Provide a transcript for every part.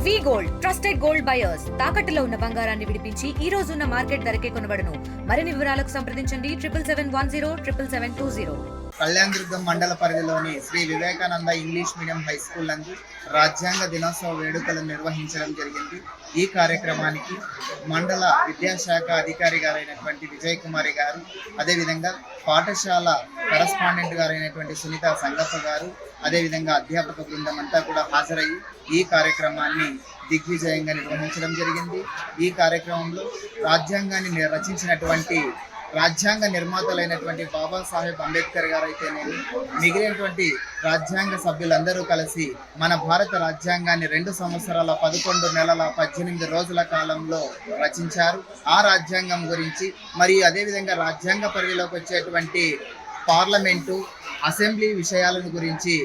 వి gold trusted gold buyers తాకట్టులో ఉన్న బంగారాన్ని విడిపించి ఈ రోజు ఉన్న మార్కెట్ ధరకే కొనబడును. మరిన్ని వివరాలకు సంప్రదించండి 77107720. కళ్యాణదుర్గం మండల పరిధిలోని Shri Vivekananda English medium high school నందు రాజ్యాంగ దినోత్సవ వేడుకలు నిర్వహించడం జరిగింది. ఈ కార్యక్రమానికి మండల విద్యాశాఖ అధికారి గారైనటువంటి విజయ్ కుమారి గారు, అదేవిధంగా పాఠశాల కరస్పాండెంట్ గారైనటువంటి సునీత సంగప్ప గారు, అదేవిధంగా అధ్యాపక బృందం అంతా కూడా హాజరయ్యి ఈ కార్యక్రమాన్ని దిగ్విజయంగా నిర్వహించడం జరిగింది. ఈ కార్యక్రమంలో రాజ్యాంగాన్ని రచించినటువంటి రాజ్యాంగ నిర్మాతలైనటువంటి బాబాసాహెబ్ అంబేద్కర్ గారు అయితేనేమి, మిగిలినటువంటి రాజ్యాంగ సభ్యులందరూ కలిసి మన భారత రాజ్యాంగాన్ని 2 సంవత్సరాల 11 నెలల 18 రోజుల కాలంలో రచించారు. ఆ రాజ్యాంగం గురించి మరియు అదేవిధంగా రాజ్యాంగ పరిధిలోకి వచ్చేటువంటి పార్లమెంటు, అసెంబ్లీ విషయాలను గురించి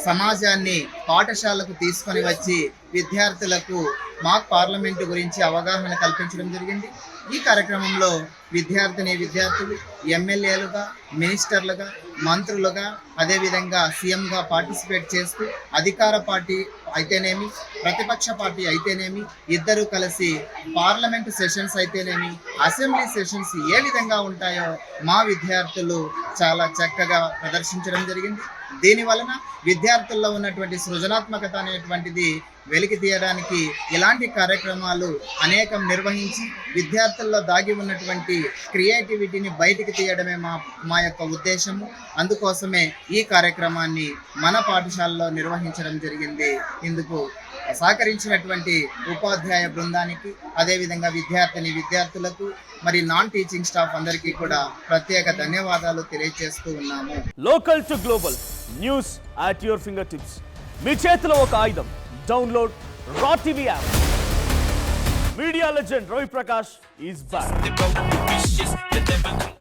సమాజాన్ని పాఠశాలకు తీసుకొని వచ్చి విద్యార్థులకు మాక్ పార్లమెంటు గురించి అవగాహన కల్పించడం జరిగింది. ఈ కార్యక్రమంలో విద్యార్థులు ఎమ్మెల్యేలుగా, మినిస్టర్లుగా, మంత్రులుగా, అదేవిధంగా సీఎంగా పార్టిసిపేట్ చేస్తూ అధికార పార్టీ అయితేనేమి, ప్రతిపక్ష పార్టీ అయితేనేమి ఇద్దరు కలిసి పార్లమెంటు సెషన్స్ అయితేనేమి, అసెంబ్లీ సెషన్స్ ఏ విధంగా ఉంటాయో మా విద్యార్థులు చాలా చక్కగా ప్రదర్శించడం జరిగింది. దీని వలన విద్యార్థుల్లో ఉన్నటువంటి సృజనాత్మకత అనేటువంటిది వెలికి తీయడానికి ఇలాంటి కార్యక్రమాలు అనేకం నిర్వహించి విద్యార్థుల్లో దాగి ఉన్నటువంటి క్రియేటివిటీని బయటికి తీయడమే మా యొక్క ఉద్దేశము. అందుకోసమే ఈ కార్యక్రమాన్ని మన పాఠశాలలో నిర్వహించడం జరిగింది. ఇందుకు సహకరించినటువంటి ఉపాధ్యాయ బృందానికి, అదేవిధంగా విద్యార్థులకు మరి నాన్ టీచింగ్ స్టాఫ్ అందరికీ కూడా ప్రత్యేక ధన్యవాదాలు తెలియజేస్తూ ఉన్నాము. Local to global news at your fingertips. మీ చేతిలో ఒక ఆయుధం. Download Raw TV app. Media legend Ravi Prakash is back.